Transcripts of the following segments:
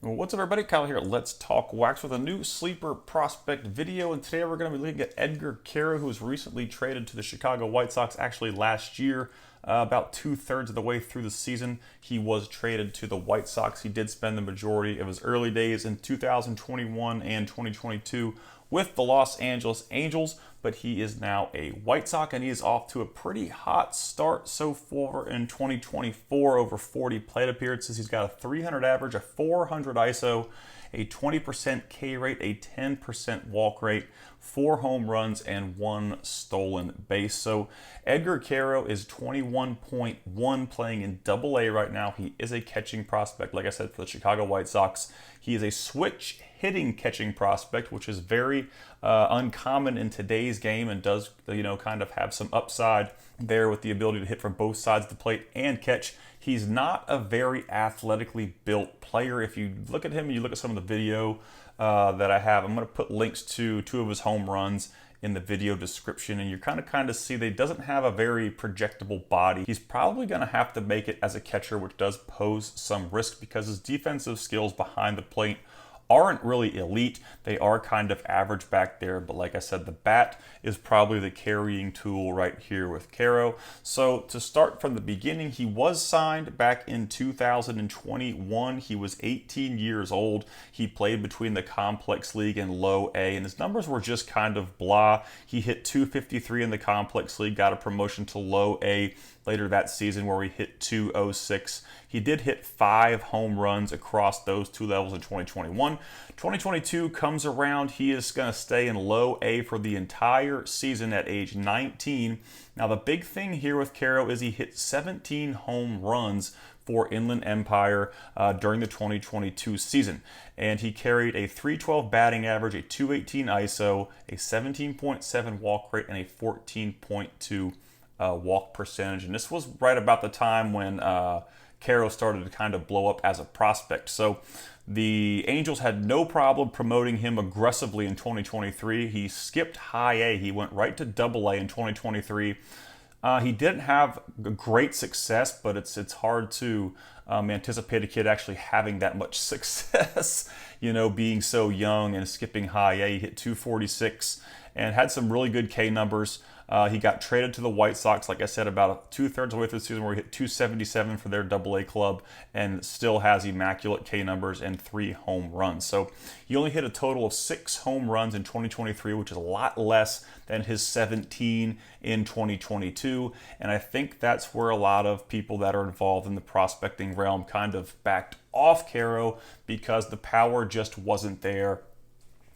Well, what's up, everybody? Kyle here at Let's Talk Wax with a new sleeper prospect video, and today we're going to be looking at Edgar Quero, who was recently traded to the Chicago White Sox actually last year. About two-thirds of the way through the season, he was traded to the White Sox. He did spend the majority of his early days in 2021 and 2022 with the Los Angeles Angels, but he is now a White Sox, and he is off to a pretty hot start so far in 2024. Over 40 plate appearances. He's got a 300 average, a 400 ISO, a 20% K rate, a 10% walk rate, 4 home runs, and 1 stolen base. So Edgar Quero is 21.1, playing in Double-A right now. He is a catching prospect, like I said, for the Chicago White Sox. He is a switch hitting catching prospect, which is very uncommon in today's game, and does, kind of have some upside there with the ability to hit from both sides of the plate and catch. He's not a very athletically built player. If you look at him and you look at some of the video that I have, I'm going to put links to 2 of his home runs in the video description, and you kind of see that he doesn't have a very projectable body. He's probably going to have to make it as a catcher, which does pose some risk because his defensive skills behind the plate aren't really elite. They are kind of average back there, but like I said, the bat is probably the carrying tool right here with Quero. So to start from the beginning, he was signed back in 2021. He was 18 years old. He played between the Complex League and Low A, and his numbers were just kind of blah. He hit 253 in the Complex League, got a promotion to Low A later that season where he hit 206. He did hit 5 home runs across those 2 levels in 2021. 2022 comes around. He is going to stay in Low A for the entire season at age 19. Now, the big thing here with Quero is he hit 17 home runs for Inland Empire during the 2022 season. And he carried a 312 batting average, a 218 ISO, a 17.7 walk rate, and a 14.2 walk percentage. And this was right about the time when Quero started to kind of blow up as a prospect. So the Angels had no problem promoting him aggressively in 2023. He skipped high A. He went right to Double-A in 2023. He didn't have great success, but it's hard to anticipate a kid actually having that much success, being so young and skipping high A. He hit 246 and had some really good K numbers. He got traded to the White Sox, like I said, about 2/3 of the way through the season, where he hit 277 for their Double-A club and still has immaculate K numbers and 3 home runs. So he only hit a total of 6 home runs in 2023, which is a lot less than his 17 in 2022. And I think that's where a lot of people that are involved in the prospecting realm kind of backed off Quero because the power just wasn't there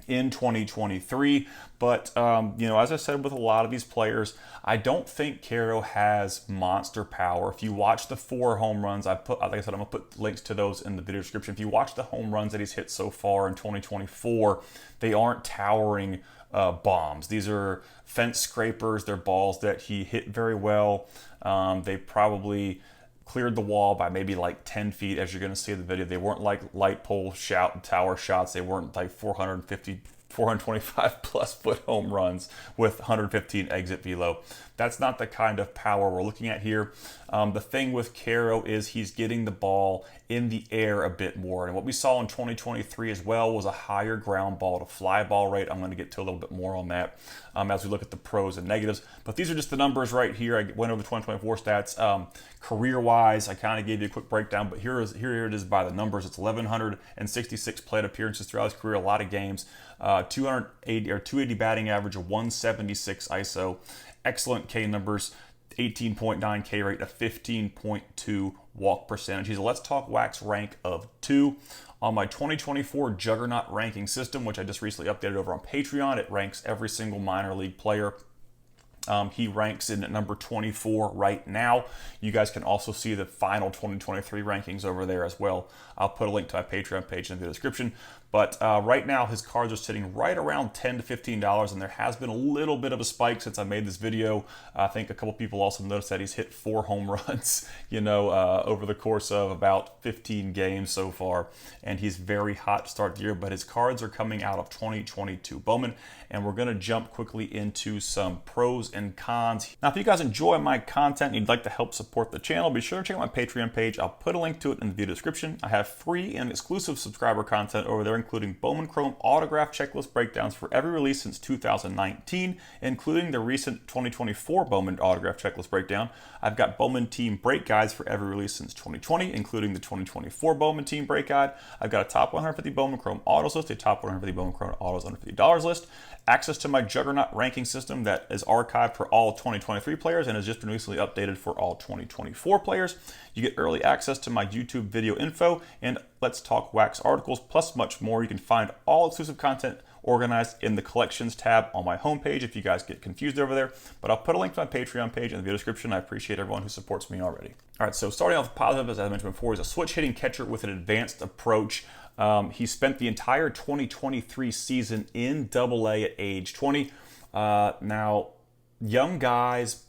in 2023. But as I said with a lot of these players, I don't think Quero has monster power. If you watch the 4 home runs, like I said, I'm gonna put links to those in the video description. If you watch the home runs that he's hit so far in 2024, they aren't towering bombs. These are fence scrapers. They're balls that he hit very well. They probably cleared the wall by maybe like 10 feet, as you're going to see in the video. They weren't like light pole tower shots. They weren't like 425 plus foot home runs with 115 exit velo. That's not the kind of power we're looking at here. The thing with Quero is he's getting the ball in the air a bit more. And what we saw in 2023 as well was a higher ground ball to fly ball rate. I'm going to get to a little bit more on that as we look at the pros and negatives. But these are just the numbers right here. I went over the 2024 stats. Career-wise, I kind of gave you a quick breakdown, but here it is by the numbers. It's 1,166 plate appearances throughout his career, a lot of games. 280 batting average, a 176 ISO, excellent K numbers, 18.9 K rate, a 15.2 walk percentage. He's a Let's Talk Wax rank of 2. On my 2024 Juggernaut ranking system, which I just recently updated over on Patreon, it ranks every single minor league player. He ranks in at number 24 right now. You guys can also see the final 2023 rankings over there as well. I'll put a link to my Patreon page in the description. But right now, his cards are sitting right around $10 to $15, and there has been a little bit of a spike since I made this video. I think a couple people also noticed that he's hit 4 home runs, over the course of about 15 games so far, and he's very hot to start the year. But his cards are coming out of 2022 Bowman, and we're going to jump quickly into some pros and cons. Now, if you guys enjoy my content and you'd like to help support the channel, be sure to check out my Patreon page. I'll put a link to it in the video description. I have free and exclusive subscriber content over there, including Bowman Chrome autograph checklist breakdowns for every release since 2019, including the recent 2024 Bowman autograph checklist breakdown. I've got Bowman team break guides for every release since 2020, including the 2024 Bowman team break guide. I've got a top 150 Bowman Chrome autos list, a top 150 Bowman Chrome autos under $50 list, access to my Juggernaut ranking system that is archived for all 2023 players and has just been recently updated for all 2024 players. You get early access to my YouTube video info and Let's Talk Wax articles, plus much more. You can find all exclusive content organized in the collections tab on my homepage if you guys get confused over there. But I'll put a link to my Patreon page in the video description. I appreciate everyone who supports me already. All right, so starting off with positive, as I mentioned before, he's a switch hitting catcher with an advanced approach. He spent the entire 2023 season in AA at age 20. Now, young guys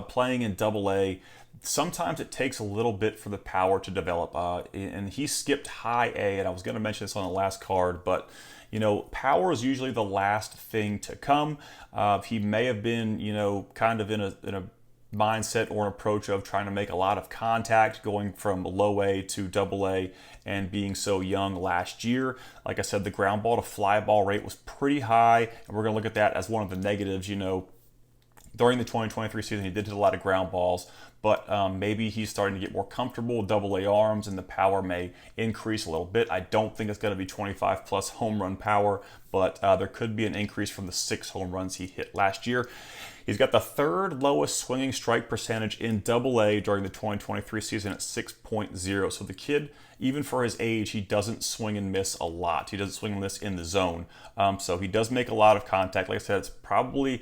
playing in AA, sometimes it takes a little bit for the power to develop. And he skipped high A, and I was going to mention this on the last card, but you know, power is usually the last thing to come. He may have been, you know, kind of in a mindset or an approach of trying to make a lot of contact, going from low A to AA and being so young last year. Like I said, the ground ball to fly ball rate was pretty high, and we're going to look at that as one of the negatives. You know, during the 2023 season, he did hit a lot of ground balls, but maybe he's starting to get more comfortable with AA arms and the power may increase a little bit. I don't think it's going to be 25 plus home run power, but there could be an increase from the 6 home runs he hit last year. He's got the third lowest swinging strike percentage in AA during the 2023 season at 6.0. So the kid, even for his age, he doesn't swing and miss a lot. He doesn't swing and miss in the zone. So he does make a lot of contact. Like I said, it's probably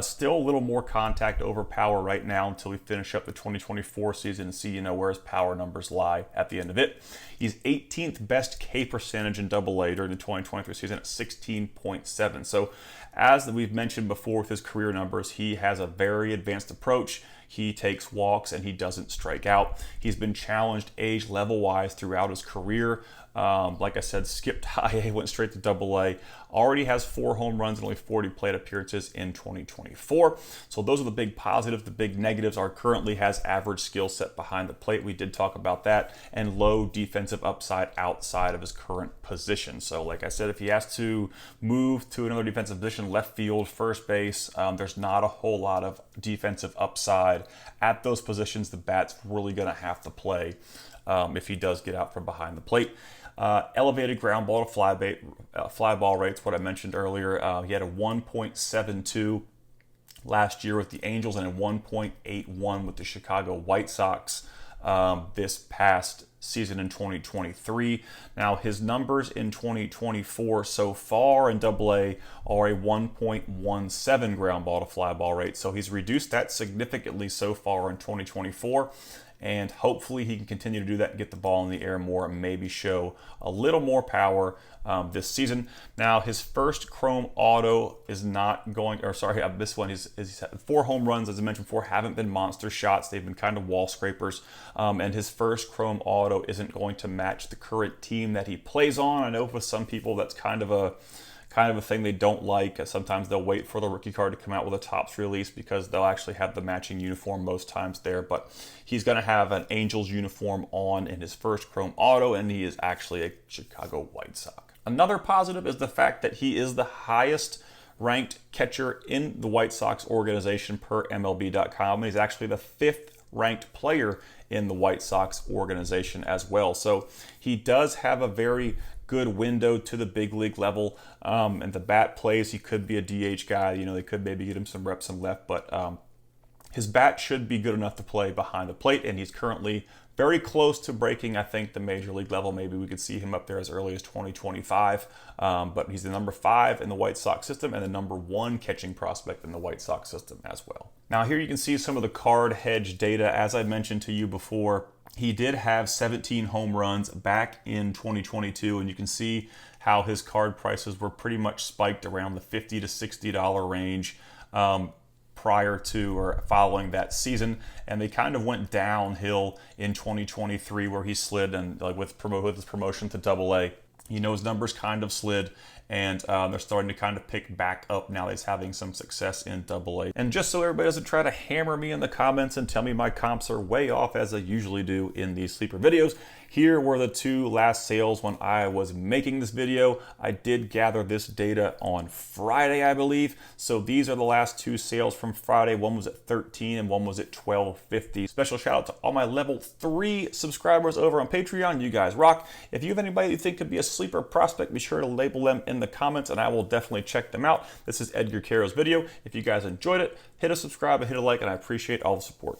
still a little more contact over power right now until we finish up the 2024 season and see, you know, where his power numbers lie at the end of it. He's 18th best K percentage in AA during the 2023 season at 16.7. So as we've mentioned before with his career numbers, he has a very advanced approach. He takes walks and he doesn't strike out. He's been challenged age level wise throughout his career. Like I said, skipped high A, went straight to AA. Already has 4 home runs and only 40 plate appearances in 2024. So those are the big positives. The big negatives are currently has average skill set behind the plate. We did talk about that, and low defensive upside outside of his current position. So like I said, if he has to move to another defensive position, left field, first base, there's not a whole lot of defensive upside at those positions. The bat's really going to have to play if he does get out from behind the plate. Elevated ground ball to fly ball rates, what I mentioned earlier. He had a 1.72 last year with the Angels and a 1.81 with the Chicago White Sox this past season in 2023. Now his numbers in 2024 so far in AA are a 1.17 ground ball to fly ball rate. So he's reduced that significantly so far in 2024. And hopefully he can continue to do that and get the ball in the air more and maybe show a little more power this season. Now his first Chrome auto is not going, or sorry, this one he's had 4 home runs, as I mentioned before, haven't been monster shots. They've been kind of wall scrapers. And his first Chrome auto isn't going to match the current team that he plays on. I know for some people that's kind of a thing they don't like. Sometimes they'll wait for the rookie card to come out with a Topps release because they'll actually have the matching uniform most times there. But he's going to have an Angels uniform on in his first Chrome auto, and he is actually a Chicago White Sox. Another positive is the fact that he is the highest ranked catcher in the White Sox organization per MLB.com. He's actually the 5th ranked player in the White Sox organization as well. So he does have a very good window to the big league level, and the bat plays. He could be a DH guy. You know, they could maybe get him some reps in left, but his bat should be good enough to play behind the plate, and he's currently very close to breaking, I think, the major league level. Maybe we could see him up there as early as 2025, but he's the number 5 in the White Sox system and the number 1 catching prospect in the White Sox system as well. Now here you can see some of the card hedge data. As I mentioned to you before, he did have 17 home runs back in 2022, and you can see how his card prices were pretty much spiked around the $50 to $60 range prior to or following that season, and they kind of went downhill in 2023 where he slid and like with his promotion to AA. His numbers kind of slid, and they're starting to kind of pick back up now that he's having some success in Double-A. And just so everybody doesn't try to hammer me in the comments and tell me my comps are way off as I usually do in these sleeper videos, here were the two last sales when I was making this video. I did gather this data on Friday, I believe. So these are the last two sales from Friday. One was at 13 and one was at 12.50. Special shout out to all my level 3 subscribers over on Patreon. You guys rock. If you have anybody you think could be a sleeper prospect, be sure to label them in the comments and I will definitely check them out. This is Edgar Quero's video. If you guys enjoyed it, hit a subscribe and hit a like, and I appreciate all the support.